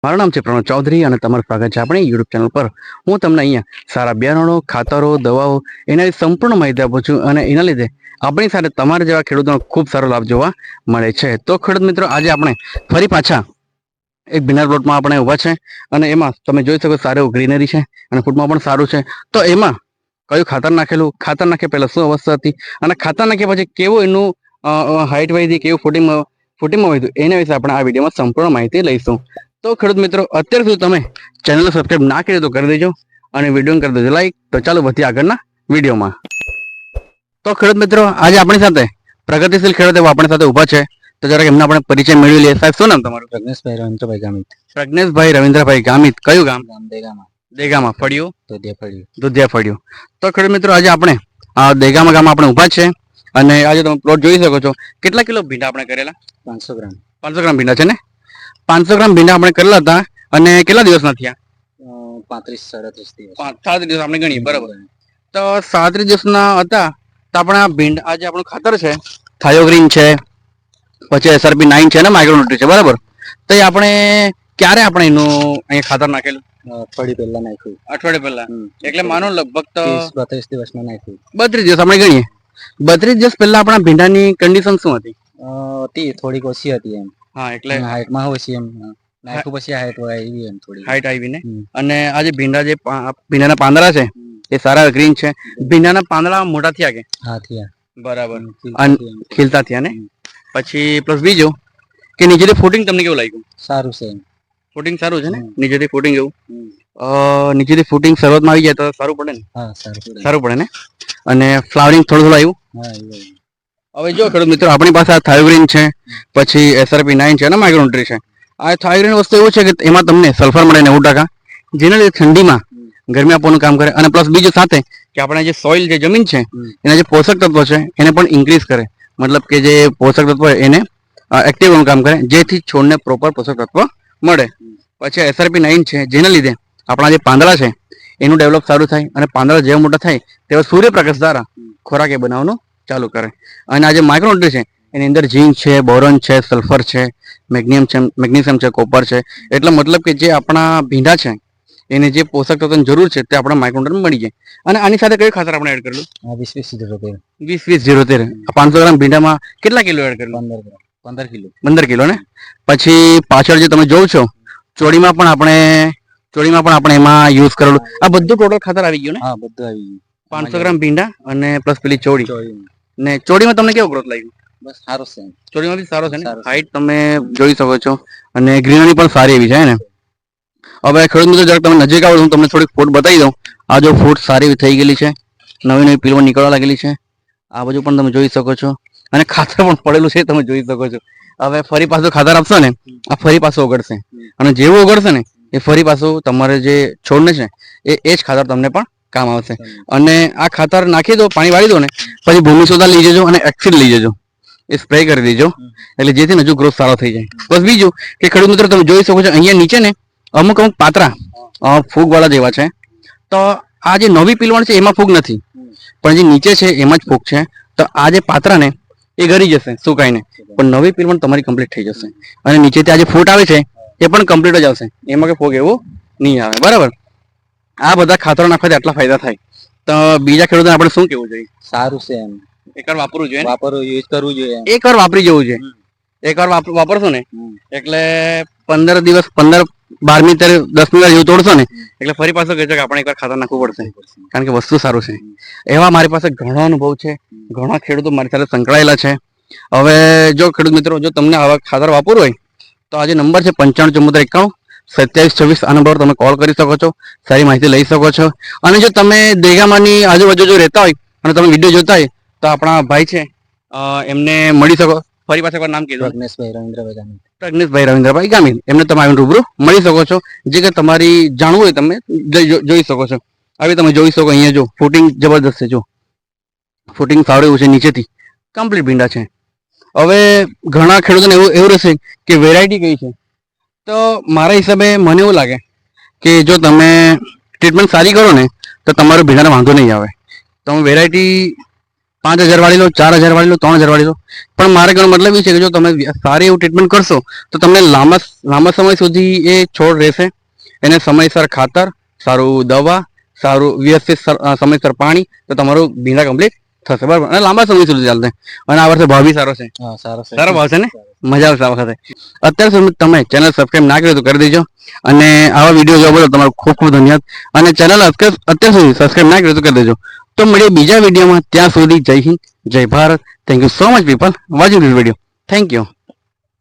મારું નામ છે પ્રણવ ચૌધરી અને તમારું સ્વાગત છે આપણી યુટ્યુબ ચેનલ પર। હું તમને અહીંયા સારા બિયારણો, ખાતરો, દવાઓ એના સંપૂર્ણ માહિતી આપું છું અને એના લીધે આપણી સાથે તમારા જેવા ખેડૂતોનો ખૂબ સારો લાભ જોવા મળે છે। તો ખેડૂત મિત્રો, આજે આપણે ફરી પાછા એક ભીનાર પ્લોટમાં આપણે ઊભા છે અને એમાં તમે જોઈ શકો સારું ગ્રીનરી છે અને ફૂટમાં પણ સારું છે। તો એમાં કયું ખાતર નાખેલું, ખાતર નાખ્યા પહેલા શું અવસ્થા હતી અને ખાતર નાખ્યા પછી કેવું એનું હાઇટ વધી, કેવું ફૂટિંગમાં વધ્યું, એના વિશે આપણે આ વિડીયોમાં સંપૂર્ણ માહિતી લઈશું। તો ખેડૂત મિત્રો, અત્યાર સુધી તમે ચેનલને સબસ્ક્રાઇબ ના કરી તો કરી દેજો અને વિડીયો કરી દેજો લાઈક। તો ચાલો વધીએ આગળના વિડીયોમાં। તો ખેડૂત મિત્રો, આજે આપણી સાથે પ્રગતિશીલ ખેડૂત એવો આપણી સાથે ઊભા છે, તો જરાક એમના આપણે પરિચય મેળવી લઈએ। સાહેબ, શું નામ તમારું? પ્રજ્ઞેશભાઈ રવિન્દ્રભાઈ ગામિત। પ્રજ્ઞેશભાઈ રવિન્દ્રભાઈ ગામિત। કયું ગામ? દેગામાં। દેગામાં। ફળિયું? દુધિયા ફળિયું। તો ખેડૂત મિત્રો, આજે આપણે દેગામાં ગામમાં આપણે ઊભા છે અને આજે તમે પ્લોટ જોઈ શકો છો। કેટલા કિલો ભીંડા આપણે કરેલા? 500 ગ્રામ। 500 ગ્રામ ભીંડા છે ને? 500 ગ્રામ ભીંડા આપણે કરેલા હતા અને કેટલા દિવસના થયા? 35-37 દિવસ। 37 દિવસ આપણે ગણીએ, બરાબર। તો 37 દિવસના હતા તો આપણા ભીંડા, આજે આપણું ખાતર છે થાયોગ્રીન છે, પછી SRP 9 છે ને માઇક્રોન્યુટ્રી છે, બરાબર। તો એ આપણે ક્યારે આપણે એનું અહીંયા ખાતર નાખેલું? અઠવાડિયે પહેલા નાખ્યું। અઠવાડિયે પહેલા, એટલે માનો લગભગ તો 32 દિવસમાં નાખ્યું। 32 દિવસ આપણે ગણીએ। 32 દિવસ પહેલા આપણા ભીંડાની કન્ડિશન શું હતી? હતી થોડીક ઓછી હતી એમ। હા, એટલે હાઈટમાં ઓછી એમ નાખ્યું પછી હાઈટ આવી એમ, થોડી હાઈટ આવી ને। અને આજે ભીંડા જે ભીંડાના પાંદડા છે એ સારા ગ્રીન છે। ભીંડાના પાંદડા મોટા થયા કે? હા, થયા, બરાબર, ખીલતા થયા ને। પછી પ્લસ બીજું કે નીચેથી ફૂટિંગ તમને કેવું લાગ્યું? સારું છે, ફૂટિંગ સારું છે ને? નીચેથી ફૂટિંગ એવું નીચેથી ફૂટિંગ શરૂઆતમાં આવી જાય તો સારું પડે ને? હા, સારું પડે ને। અને ફ્લાવરિંગ થોડું આવ્યું? હા। હવે જો ખેડૂત મિત્રો, આપણી પાસે આ થાયોગ્રીન છે, પછી SRP 9 છે અને માઇક્રોન્યુટ્રી છે। આ થાયોગ્રીન વસ્તુ એવું છે કે એમાં તમને સલ્ફર મળે 90%, જેના લીધે ઠંડીમાં ગરમી આપવાનું કામ કરે। અને પ્લસ બીજું સાથે કે આપણે જે સોઇલ, જે જમીન છે એના જે પોષક તત્વો છે એને પણ ઇન્ક્રીઝ કરે, મતલબ કે જે પોષક તત્વો એને એક્ટિવ કરવાનું કામ કરે, જેથી છોડને પ્રોપર પોષક તત્વ મળે। પછી SRP 9 છે, જેના લીધે આપણા જે પાંદડા છે એનું ડેવલપ સારું થાય અને પાંદડા જેવા મોટા થાય તેવા સૂર્યપ્રકાશ દ્વારા ખોરાક એ બનાવવાનું ચાલુ કરે। અને આ જે માઇક્રોન્યુટ્રી છે એની અંદર ઝીંક છે, બોરોન છે, સલ્ફર છે, મેગ્નેશિયમ છે, કોપર છે। એટલે મતલબ કે જે આપણા ભીંડા છે એને જે પોષક તત્વોની જરૂર છે તે આપણા માઇક્રોન્યુટ્રી મળી જાય। અને આની સાથે કયું ખાતર આપણે એડ કરેલું? 20-20-13। 20-20-13। 500 ગ્રામ ભીંડામાં કેટલા કિલો એડ કરેલું? 15 કિલો। 15 કિલો ને। પછી પાછળ જે તમે જોવ છો ચોડીમાં પણ આપણે એમાં યુઝ કરેલું। આ બધું ટોટલ ખાતર આવી ગયું ને? હા, બધું આવી ગયું। 500 ગ્રામ ભીંડા અને પ્લસ પેલી ચોડી ને। ચોડીમાં તમને કેવો ગ્રોથ લાગ્યો? બસ સારો છે, ચોડીમાં બી સારો છે ને? હાઈટ તમે જોઈ શકો છો અને ગ્રીનરી પણ સારી એવી છે ને। હવે ખેડૂત મિત્રો, જરાક તમે નજીક આવો, હું તમને થોડીક ફૂટ બતાવી દઉં। આ જો ફૂટ સારી એવી થઈ ગયેલી છે, નવી નવી પીલમાં નીકળવા લાગેલી છે। આ બાજુ પણ તમે જોઈ શકો છો અને ખાતર પણ પડેલું છે, તમે જોઈ શકો છો। હવે ફરી પાછું ખાતર આપશો ને, આ ફરી પાછું ઓગળશે અને જેવું ઓગળશે ને એ ફરી પાછું તમારે જે છોડને છે એ જ ખાતર તમને પણ કામ આવશે। અને આ ખાતર નાખી દો, પાણી વાળી દો ને પછી ભૂમિ સુધાર લઈ જજો અને એક્સિડ લઈ જજો, એ સ્પ્રે કરી દેજો, એટલે જેથી હજુ ગ્રોથ સારો થઈ જાય। બસ બીજું કે ખેડૂત મિત્રો, તમે જોઈ શકો છો અહીંયા નીચે ને અમુક પાત્રા ફૂગ વાળા જેવા છે। તો આ જે નવી પીલવણ છે એમાં ફૂગ નથી, પણ જે નીચે છે એમાં જ ફૂગ છે। તો આ જે પાત્રા ને એ ગરી જશે સુકાઈને, પણ નવી પીલવણ તમારી કમ્પ્લીટ થઈ જશે અને નીચેથી આ જે ફૂટ આવે છે એ પણ કમ્પ્લીટ જ આવશે, એમાં કે ફોગ એવું નહીં આવે, બરાબર। આ બધા ખાતરો નાખવાથી આટલા ફાયદા થાય। તો બીજા ખેડૂતોને આપણે શું કેવું જોઈએ? સારું છે એમ, એકવાર વાપરવું જોઈએ, યુઝ કરવું જોઈએ, એકવાર વાપરી જવું જોઈએ। એકવાર વાપરશો ને એટલે 15 દિવસ, 12મી 10મી વાર જેવું તોડશો ને એટલે ફરી પાછું કહેજો કે આપણે એકવાર ખાતર નાખવું પડશે, કારણ કે વસ્તુ સારું છે। એવા મારી પાસે ઘણો અનુભવ છે, ઘણા ખેડૂતો મારી સાથે સંકળાયેલા છે। હવે જો ખેડૂત મિત્રો, જો તમને આવા ખાતર વાપરવું હોય તો આજે નંબર છે 9574912726। આ નંબર પર તમે કોલ કરી શકો છો, સારી માહિતી લઈ શકો છો। અને જો તમે દેગામાની આજુબાજુ જો રહેતા હોય અને તમે વિડીયો જોતા હોય તો આપણા ભાઈ છે, એમને મળી શકો। ફરી પાછા એકવાર નામ કીધું? પ્રજ્ઞેશભાઈ રવિન્દ્રભાઈ ગામિત। પ્રજ્ઞેશભાઈ રવિન્દ્રભાઈ ગામિત, એમને તમે આવીને રૂબરૂ મળી શકો છો। જે કે તમારી જાણવું હોય તમે જોઈ શકો છો। આવી તમે જોઈ શકો, અહીંયા જો ફૂટિંગ જબરદસ્ત છે, જો ફૂટિંગ સારું એવું છે, નીચેથી કમ્પ્લીટ ભીંડા છે। હવે ઘણા ખેડૂતોને એવું રહેશે કે વેરાયટી કઈ છે, તો મારા હિસાબે મને એવું લાગે કે જો તમે ટ્રીટમેન્ટ સારી કરો ને તો તમારો ભીંડાને વાંધો નહીં આવે। તમે વેરાયટી 5,000 વાળી લો, 4,000 વાળી લો, 3,000 વાળી લો. પણ મારે કહેવાનો મતલબ એ છે કે જો તમે સારી એવું ટ્રીટમેન્ટ કરશો તો તમને લાંબા સમય સુધી એ છોડ રહેશે. એને સમયસર ખાતર, સારું દવા, સારું વ્યવસ્થિત સમયસર પાણી, તો તમારું ભીંડા કમ્પ્લીટ થશે, બરાબર, અને લાંબા સમય સુધી ચાલશે. અને આ વર્ષે ભાવ બી સારો છે. હા, સારો ભાવ છે ને, મજા આવશે આ વખતે. અત્યાર સુધી તમે ચેનલ સબસ્ક્રાઇબ ના કર્યું તો કરી દેજો. અને આવા વિડીયો જોવા બદલ તમારો ખૂબ ખૂબ ધન્યવાદ. અને ચેનલ અત્યાર સુધી સબસ્ક્રાઇબ ના કર્યું તો કરી દેજો. તો મળીએ બીજા વિડીયોમાં. ત્યાં સુધી જય હિન્દ, જય Bharat. Thank you so much people watching this video. Thank you.